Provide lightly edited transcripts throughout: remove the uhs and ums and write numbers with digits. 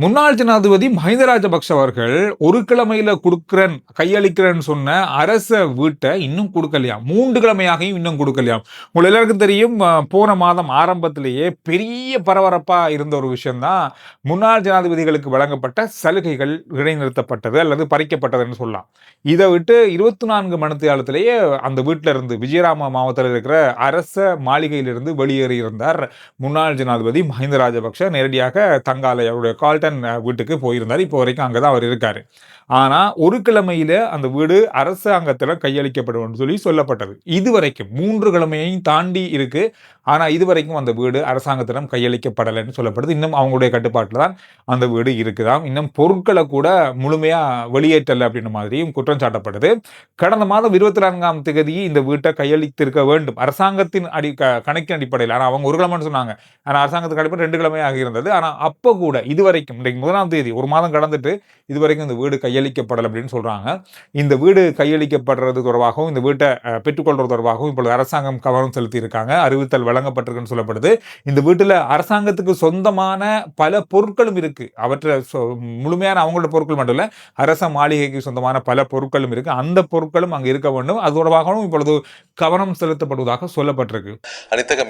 முன்னாள் ஜனாதிபதி மஹிந்த ராஜபக்ஷ அவர்கள் ஒரு கிழமையில கொடுக்கிறேன் கையளிக்கிறேன்னு சொன்ன அரச வீட்டை இன்னும் கொடுக்கலையாம். 3 கிழமையாகியும் இன்னும் கொடுக்கலையாம். உங்களுக்கு எல்லாருக்கும் தெரியும், போன மாதம் ஆரம்பத்திலேயே பெரிய பரபரப்பா இருந்த ஒரு விஷயம் தான் முன்னாள் ஜனாதிபதிகளுக்கு வழங்கப்பட்ட சலுகைகள் இடைநிறுத்தப்பட்டது அல்லது பறிக்கப்பட்டதுன்னு சொல்லலாம். இதை விட்டு 24 மணித்தியாலத்திலேயே அந்த வீட்டில இருந்து விஜயராம மாவட்டத்தில் இருக்கிற அரச மாளிகையிலிருந்து வெளியேறி இருந்தார் முன்னாள் ஜனாதிபதி மஹிந்த ராஜபக்ஷ. நேரடியாக தங்காலை அவருடைய கால்டன் வீட்டுக்கு போயிருந்தார். இப்போ வரைக்கும் அங்கதான் அவர் இருக்காரு. ஆனா ஒரு கிழமையில அந்த வீடு அரசாங்கத்துல கையளிக்கப்படும் சொல்லி சொல்லப்பட்டது. இதுவரைக்கும் 3 கிழமையையும் தாண்டி இருக்கு. ஆனா இதுவரைக்கும் அந்த வீடு அரசாங்கத்திடம் கையளிக்கப்படலைன்னு சொல்லப்படுது. இன்னும் அவங்களுடைய கட்டுப்பாட்டில் தான் அந்த வீடு இருக்குதாம். இன்னும் பொருட்களை கூட முழுமையா வெளியேற்றல அப்படின்ற மாதிரியும் குற்றம் சாட்டப்படுது. கடந்த மாதம் 24ஆம் தேதி இந்த வீட்டை கையளித்திருக்க வேண்டும் அரசாங்கத்தின் கணக்கின் அடிப்படையில். ஆனா அவங்க ஒரு கிழமைன்னு சொன்னாங்க. ஆனா அரசாங்கத்துக்கு அடிப்படை 2 கிழமையாக இருந்தது. ஆனா அப்ப கூட இதுவரைக்கும் இன்றைக்கு 1ஆம் தேதி ஒரு மாதம் கடந்துட்டு இதுவரைக்கும் இந்த வீடு கையளிக்கப்படலை அப்படின்னு சொல்றாங்க. இந்த வீடு கையளிக்கப்படுறது தொடர்பாகவும் இந்த வீட்டை பெற்றுக்கொள்றது தொடர்பாகவும் இப்பொழுது அரசாங்கம் கவனம் செலுத்தி இருக்காங்க. அறிவித்தல் வழங்கப்பட்டிருக்குன்னு சொல்லப்படுது. இந்த வீட்டுல அரசாங்கத்துக்கு சொந்தமான பல பொருட்களும் இருக்கு. அவற்றை முழுமையான அவங்களோட பொருட்கள் மட்டும் இல்ல, அரச மாளிகைக்கு சொந்தமான பல பொருட்களும் இருக்கு. அந்த பொருட்களும் அங்க இருக்க வேண்டும். அது தொடர்பாகவும் இப்பொழுது கவனம் செலுத்தப்படுவதாக சொல்லப்பட்டிருக்கு. අනිතක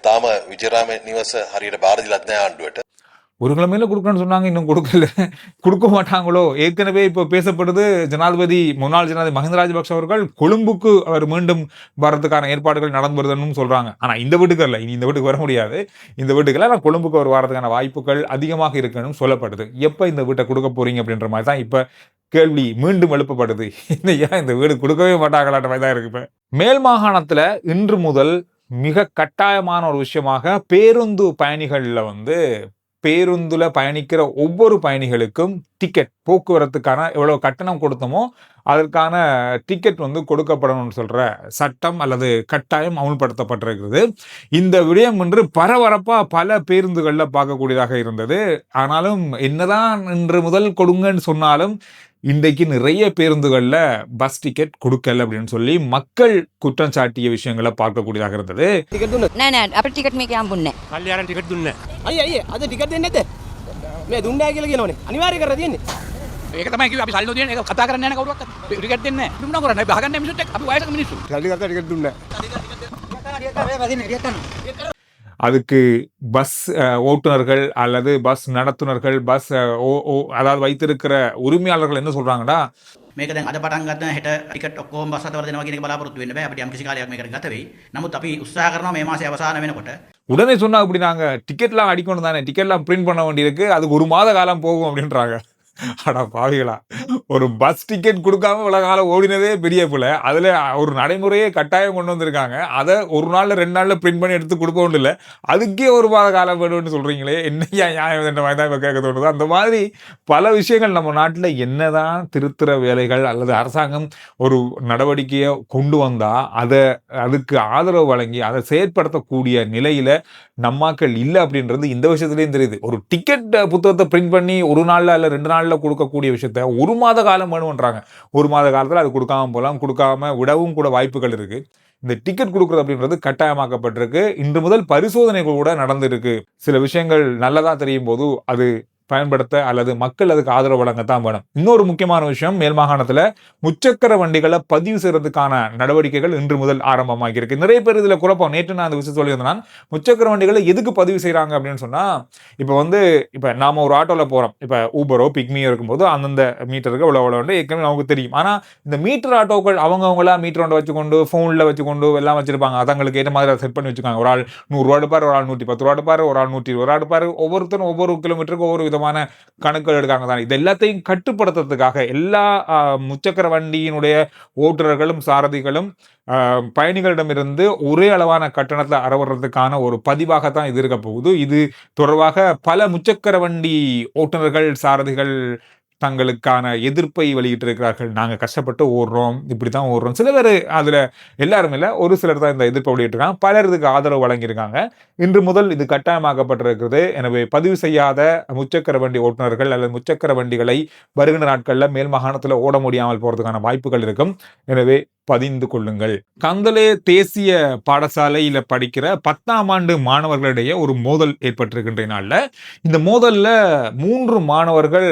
තාම විජරාම නිවස හරියට බාරදිලත් නෑ ආණ්ඩුවට. ஒரு கிழமையில கொடுக்கணும்னு சொன்னாங்க, இன்னும் கொடுக்கல. கொடுக்க மாட்டாங்களோ? ஏற்கனவே இப்போ பேசப்படுது, முன்னாள் ஜனாதிபதி மஹிந்த ராஜபக்ஷ அவர்கள் கொழும்புக்கு அவர் மீண்டும் வரதுக்கான ஏற்பாடுகள் நடந்து வருதுன்னு சொல்றாங்க. ஆனா இந்த வீட்டுக்கு வரல, இனி இந்த வீட்டுக்கு வர முடியாது. இந்த வீட்டுக்குலாம் நான் கொழும்புக்கு அவர் வரதுக்கான வாய்ப்புகள் அதிகமாக இருக்குன்னு சொல்லப்படுது. எப்ப இந்த வீட்டை கொடுக்க போறீங்க அப்படின்ற மாதிரி தான் இப்ப கேள்வி மீண்டும் எழுப்பப்படுது. ஏன் இந்த வீடு கொடுக்கவே மாட்டாங்களான்ற மாதிரி தான் இருக்கு. இப்ப மேல் மாகாணத்துல இன்று முதல் மிக கட்டாயமான ஒரு விஷயமாக பேருந்து பயணிகள்ல பேருந்துல பயணிக்கிற ஒவ்வொரு பயணிகளுக்கும் டிக்கெட், போக்குவரத்துக்கான எவ்வளவு கட்டணம் கொடுத்தோமோ அதற்கான டிக்கெட் கொடுக்கப்படணும்னு சொல்ற சட்டம் அல்லது கட்டாயம் அமுல்படுத்தப்பட்டிருக்கிறது. இந்த விடயம் என்று பரபரப்பா பல பேருந்துகள்ல பார்க்கக்கூடியதாக இருந்தது. ஆனாலும் என்னதான் இன்று முதல் கொடுங்கன்னு சொன்னாலும் இன்றைக்கு நிறைய பேருந்துகள்ல பஸ் டிக்கெட் கொடுக்கல அப்படின்னு சொல்லி மக்கள் குற்றம் சாட்டிய விஷயங்களை பார்க்கக்கூடியதாக இருந்தது. அதுக்கு பஸ் ஓட்டுநர்கள் அல்லது பஸ் நடத்துனர்கள், பஸ் அதாவது வைத்திருக்கிற உரிமையாளர்கள் என்ன சொல்றாங்கன்னா, මේක දැන් අද පටන් ගන්න හෙට ටිකට් ඔක්කොම බස් අතවල දෙනවා කියන එක බලාපොරොත්තු වෙන්න බෑ. අපිට යම් කිසි කාලයක් මේකට ගත වෙයි. නමුත් අපි උත්සාහ කරනවා මේ මාසයේ අවසාන වෙනකොට. உடனே சொன்னா அப்படி நாங்க டிக்கெட்லாம் அடிக்கணும் தானே, டிக்கெட்லாம் பிரிண்ட் பண்ண வேண்டியிருக்கு, அதுக்கு 1 மாத காலம் போகும் அப்படின்றாங்க. அடா பாவிகளா, ஒரு பஸ் டிக்கெட் கொடுக்காம இவ்வளவு காலம் ஓடினதே பெரிய பிள்ளை. அதுல ஒரு நடைமுறையே கட்டாயம் கொண்டு வந்திருக்காங்க. அதை 1 நாள்ல 2 நாள்ல பிரிண்ட் பண்ணி எடுத்து கொடுக்க ஒன்றும் இல்லை, அதுக்கே 1 மாத காலம் வேணும்னு சொல்றீங்களே, என்னையா நியாயம் என்ற மாதிரி தான் இப்ப கேட்க தோணுது. அந்த மாதிரி பல விஷயங்கள் நம்ம நாட்டுல என்னதான் திருத்துற வேலைகள் அல்லது அரசாங்கம் ஒரு நடவடிக்கையை கொண்டு வந்தா அதுக்கு ஆதரவு வழங்கி அதை செயற்படுத்தக்கூடிய நிலையில நம்மாக்கள் இல்லை அப்படின்றது இந்த விஷயத்துலயும் தெரியுது. ஒரு டிக்கெட் புத்தகத்தை பிரிண்ட் பண்ணி 1 நாள்ல அல்ல 2 நாள்ல கொடுக்கக்கூடிய விஷயத்த 1 மாத காலம் வேணும்ன்றாங்க. 1 மாத காலத்துல அது கொடுக்காம போலாம், கொடுக்காம விடவும் கூட வாய்ப்புகள் இருக்கு. இந்த டிக்கெட் கொடுக்கறது அப்படின்றது கட்டாயமாக்கப்பட்டிருக்கு. இன்று முதல் பரிசோதனைகள் கூட நடந்திருக்கு. சில விஷயங்கள் நல்லதா தெரியும் போது அது பயன்படுத்த அல்லது மக்கள் அதுக்கு ஆதரவு வழங்கத்தான் வேணும். இன்னொரு முக்கியமான விஷயம், மேல் மாகாணத்துல முச்சக்கர வண்டிகளை பதிவு செய்யறதுக்கான நடவடிக்கைகள் இன்று முதல் ஆரம்பமாகி இருக்கு. நிறைய பேர் இதுல குழப்பம். நேற்று நான் அந்த விஷயம் சொல்லியிருந்தேன், முச்சக்கர வண்டிகளை எதுக்கு பதிவு செய்யறாங்க அப்படின்னு சொன்னா, இப்ப நாம ஒரு ஆட்டோல போறோம், இப்ப ஊபரோ பிக்மியோ இருக்கும்போது அந்தந்த மீட்டருக்கு எவ்வளவு ஏற்கனவே நமக்கு தெரியும். ஆனா இந்த மீட்டர் ஆட்டோக்கள் அவங்கவுங்களா மீட்டர் ஒன்றை வச்சுக்கொண்டு போன்ல வச்சுக்கொண்டு எல்லாம் வச்சிருப்பாங்க. அதங்களுக்கு ஏற்ற மாதிரி செட் பண்ணி வச்சுக்காங்க. ஒரு ஆள் 100 ரூபா எடுப்பாரு, ஒரு ஆள் 110 ரூபா எடுப்பாரு, ஒரு ஆள் 120 ரூபா எடுப்பாரு. ஒவ்வொருத்தரும் ஒவ்வொரு கிலோமீட்டருக்கு ஒவ்வொரு கணக்குகள் எடுக்காங்க தான். இது எல்லாத்தையும் கட்டுப்படுத்துறதுக்காக எல்லா முச்சக்கர வண்டியினுடைய ஓட்டுநர்களும் சாரதிகளும் பயணிகளிடமிருந்து ஒரே அளவான கட்டணத்தில் அறவறதுக்கான ஒரு பதிவாகத்தான் இது இருக்க போகுது. இது தொடர்பாக பல முச்சக்கர வண்டி ஓட்டுநர்கள் சாரதிகள் தங்களுக்கான எதிர்ப்பை வெளியிட்டிருக்கிறார்கள். நாங்க கஷ்டப்பட்டு ஓடுறோம், இப்படித்தான் ஓடுறோம். சில பேர் அதுல எல்லாரும் இல்ல, ஒரு சிலர் தான் இந்த எதிர்ப்பை வெளியிட்டிருக்காங்க. பலர் இதுக்கு ஆதரவு வழங்கியிருக்காங்க. இன்று முதல் இது கட்டாயமாக்கப்பட்டிருக்கிறது. எனவே பதிவு செய்யாத முச்சக்கர வண்டி ஓட்டுநர்கள் அல்லது முச்சக்கர வண்டிகளை வருகின்ற நாட்கள்ல மேல் மாகாணத்துல ஓட முடியாமல் போறதுக்கான வாய்ப்புகள் இருக்கும். எனவே பதிந்து கொள்ளுங்கள். கந்தலே தேசிய பாடசாலையில படிக்கிற 10ஆம் ஆண்டு மாணவர்களிடையே ஒரு மோதல் ஏற்பட்டிருக்கின்ற நாள்ல இந்த மோதல்ல 3 மாணவர்கள்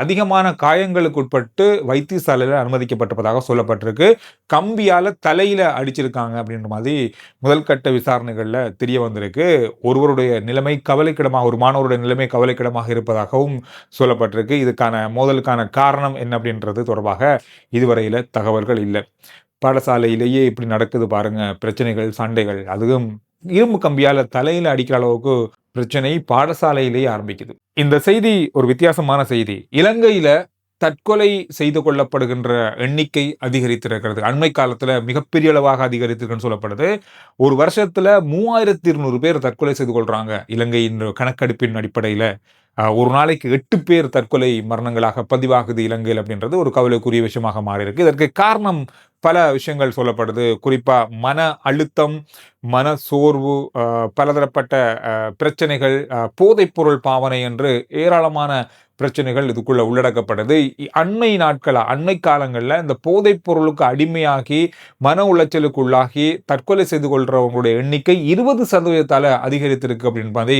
அதிகமான காயங்களுக்கு உட்பட்டு வைத்தியசாலையில அனுமதிக்கப்பட்டிருப்பதாக சொல்லப்பட்டிருக்கு. கம்பியால தலையில அடிச்சிருக்காங்க அப்படின்ற மாதிரி முதல் கட்ட விசாரணைகள்ல தெரிய வந்திருக்கு. ஒருவருடைய நிலைமை கவலைக்கிடமாக, ஒரு மாணவருடைய நிலைமை கவலைக்கிடமாக இருப்பதாகவும் சொல்லப்பட்டிருக்கு. இதுக்கான மோதலுக்கான காரணம் என்ன அப்படின்றது தொடர்பாக இதுவரையில தகவல்கள் இல்லை. பாடசாலையிலேயே இப்படி நடக்குது பாருங்க, பிரச்சனைகள், சண்டைகள், அதுவும் இரும்பு கம்பியால தலையில அடிக்கிற அளவுக்கு பிரச்சனை பாடசாலையிலேயே ஆரம்பிக்குது. இந்த செய்தி ஒரு வித்தியாசமான செய்தி. இலங்கையில தற்கொலை செய்து கொள்ளப்படுகின்ற எண்ணிக்கை அதிகரித்திருக்கிறது. அண்மை காலத்துல மிகப்பெரிய அளவாக அதிகரித்திருக்குன்னு சொல்லப்படுது. ஒரு வருஷத்துல 3200 பேர் தற்கொலை செய்து கொள்றாங்க இலங்கையின் கணக்கெடுப்பின் அடிப்படையில. ஒரு நாளைக்கு 8 பேர் தற்கொலை மரணங்களாக பதிவாகுது இலங்கையில் அப்படின்றது ஒரு கவலைக்குரிய விஷயமாக மாறி இருக்கு. இதற்கு காரணம் பல விஷயங்கள் சொல்லப்படுது. குறிப்பா மன அழுத்தம், மன சோர்வு, பலதரப்பட்ட பிரச்சனைகள், போதைப்பொருள் பாவனை என்று ஏராளமான பிரச்சனைகள் இதுக்குள்ள உள்ளடக்கப்படுது. அண்மை காலங்கள்ல இந்த போதைப் பொருளுக்கு அடிமையாகி மன உளைச்சலுக்கு உள்ளாகி தற்கொலை செய்து கொள்றவங்களுடைய எண்ணிக்கை 20% அதிகரித்திருக்கு அப்படின்னு மாதிரி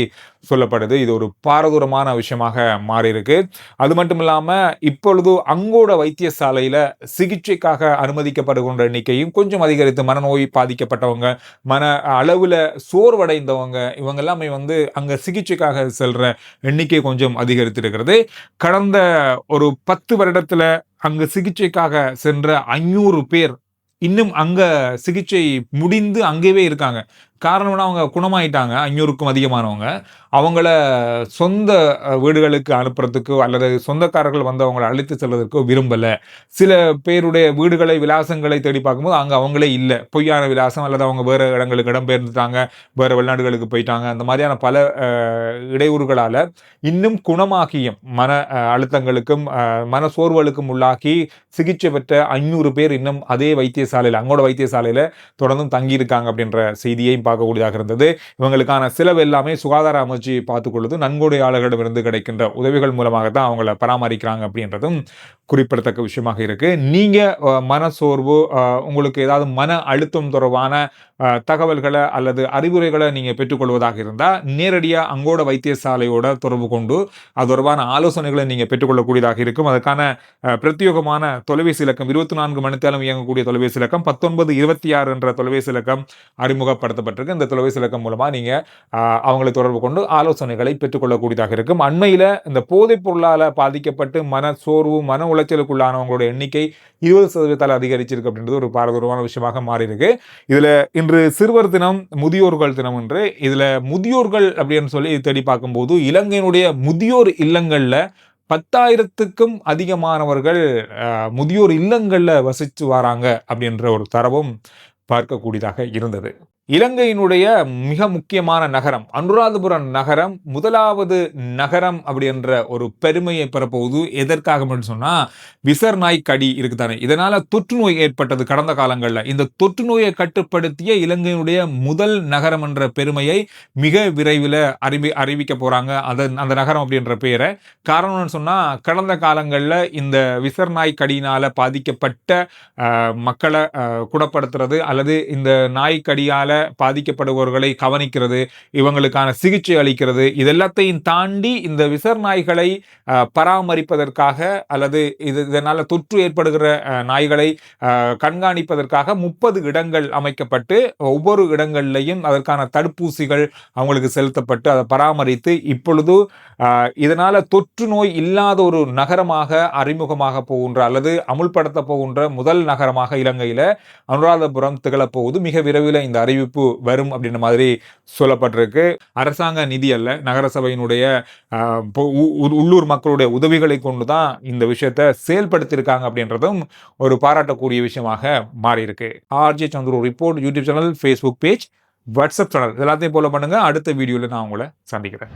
சொல்லப்படுது. இது ஒரு பாரதூரமான விஷயமாக மாறி இருக்கு. அது மட்டும் இல்லாம இப்பொழுது அங்கோட வைத்தியசாலையில சிகிச்சைக்காக அனுமதிக்கப்படுகின்ற எண்ணிக்கையும் கொஞ்சம் அதிகரித்து, மனநோய் பாதிக்கப்பட்டவங்க, மன அளவுல சோர்வடைந்தவங்க, இவங்க எல்லாமே அங்க சிகிச்சைக்காக செல்ற எண்ணிக்கை கொஞ்சம் அதிகரித்திருக்கிறது. கடந்த ஒரு 10 வருடத்துல அங்கு சிகிச்சைக்காக சென்ற 500 பேர் இன்னும் அங்க சிகிச்சை முடிந்து அங்கேயே இருக்காங்க. காரணம்னா அவங்க குணமாயிட்டாங்க. 500க்கும் அதிகமானவங்க அவங்கள சொந்த வீடுகளுக்கு அனுப்புறதுக்கோ அல்லது சொந்தக்காரர்கள் அவங்களை அழைத்து செல்வதற்கோ விரும்பல. சில பேருடைய வீடுகளை, விலாசங்களை தேடி பார்க்கும்போது அங்க அவங்களே இல்லை, பொய்யான விலாசம், அல்லது அவங்க வேற இடங்களுக்கு இடம்பெயர்ந்துட்டாங்க, வேற வெளிநாடுகளுக்கு போயிட்டாங்க. அந்த மாதிரியான பல இடையூறுகளால இன்னும் குணமாகியும் மன அழுத்தங்களுக்கும் மன சோர்வுகளுக்கும் உள்ளாகி சிகிச்சை பெற்ற 500 பேர் இன்னும் அதே வைத்தியசாலையில், அங்கோட வைத்தியசாலையில தொடர்ந்தும் தங்கியிருக்காங்க அப்படின்ற செய்தியையும் பார்க்கக்கூடியதாக இருந்தது. இவங்களுக்கான செலவு எல்லாமே சுகாதார அமைச்சு பார்த்துக்கொள்வது, நன்கொடையாளர்களிடமிருந்து கிடைக்கின்ற உதவிகள் மூலமாகத்தான் அவங்களை பராமரிக்கிறாங்க அப்படின்றதும் குறிப்பிடத்தக்க விஷயமாக இருக்கு. நீங்க மனசோர்வு, உங்களுக்கு ஏதாவது மன அழுத்தம் தொடர்பான தகவல்களை அல்லது அறிவுரைகளை நீங்க பெற்றுக்கொள்வதாக இருந்தால் நேரடியாக அங்கோட வைத்தியசாலையோட தொடர்பு கொண்டு அது தொடர்பான ஆலோசனைகளை நீங்க பெற்றுக்கொள்ளக்கூடியதாக இருக்கும். அதற்கான பிரத்யேகமான தொலைபேசி இலக்கம், 24 மணித்தாலும் இயங்கக்கூடிய தொலைபேசி இலக்கம் 1926 என்ற தொலைபேசி இலக்கம் அறிமுகப்படுத்தப்பட்டிருக்கு. இந்த தொலைபேசி இலக்கம் மூலமா நீங்க அவங்களை தொடர்பு கொண்டு ஆலோசனைகளை பெற்றுக்கொள்ளக்கூடியதாக இருக்கும். அண்மையில இந்த போதைப் பொருளால பாதிக்கப்பட்டு மன சோர்வு, மன உளைச்சலுக்குள்ளானவங்களோட எண்ணிக்கை 20% அதிகரிச்சிருக்கு அப்படின்றது ஒரு பாரதூரமான விஷயமாக மாறி இருக்கு. இதுல இன்று சிறுவர் தினம், முதியோர்கள் தினம் என்று, இதுல முதியோர்கள் அப்படின்னு சொல்லி தேடி பார்க்கும்போது இலங்கையினுடைய முதியோர் இல்லங்கள்ல 10,000க்கும் அதிகமானவர்கள் முதியோர் இல்லங்கள்ல வசித்து வராங்க அப்படின்ற ஒரு தரவும் பார்க்கக்கூடியதாக இருந்தது. இலங்கையினுடைய மிக முக்கியமான நகரம் அனுராதபுரம் நகரம் 1வது நகரம் அப்படின்ற ஒரு பெருமையை பெறப்போகுது. எதற்காக அப்படின்னு சொன்னா, விசர் நாய் கடி இருக்குதானே, இதனால தொற்று நோய் ஏற்பட்டது கடந்த காலங்களில். இந்த தொற்று நோயை கட்டுப்படுத்திய இலங்கையினுடைய முதல் நகரம் என்ற பெருமையை மிக விரைவில் அறிவிக்க போறாங்க. அந்த நகரம் அப்படின்ற பெயரை. காரணம்னு சொன்னா, கடந்த காலங்களில் இந்த விசர் நாய் கடியினால பாதிக்கப்பட்ட மக்களை குணப்படுத்துறது அல்லது இந்த நாய் கடியால பாதிக்கப்படுபவர்களை கவனிக்கிறது, இவங்களுக்கான சிகிச்சை அளிக்கிறது, இதெல்லாத்தையும் தாண்டி இந்த விசர் நாய்களை பராமரிப்பதற்காக அல்லது இதனால தொற்று ஏற்படுகிற நாய்களை கண்காணிப்பதற்காக 30 இடங்கள் அமைக்கப்பட்டு ஒவ்வொரு இடங்கள்லையும் அதற்கான தடுப்பூசிகள் அவங்களுக்கு செலுத்தப்பட்டு அதை பராமரித்து இப்பொழுது இதனால தொற்று நோய் இல்லாத ஒரு நகரமாக அறிமுகமாக போகின்ற அல்லது அமுல்படுத்த போகின்ற முதல் நகரமாக இலங்கையில அனுராதபுரம் திகழப்போகுது. மிக விரைவில் இந்த அறிவிப்பு வரும் அப்படின்ற மாதிரி சொல்லப்பட்டிருக்கு. அரசாங்க நிதி அல்ல, நகர சபையினுடைய உள்ளூர் மக்களுடைய உதவிகளை கொண்டுதான் இந்த விஷயத்தை செயல்படுத்தியிருக்காங்க அப்படின்றதும் ஒரு பாராட்டக்கூடிய விஷயமாக மாறி இருக்கு. RJ Chandru report YouTube channel, Facebook page, WhatsApp channel எல்லாத்தையும் ஃபாலோ பண்ணுங்க. அடுத்த வீடியோல நான் உங்களை சந்திக்கிறேன்.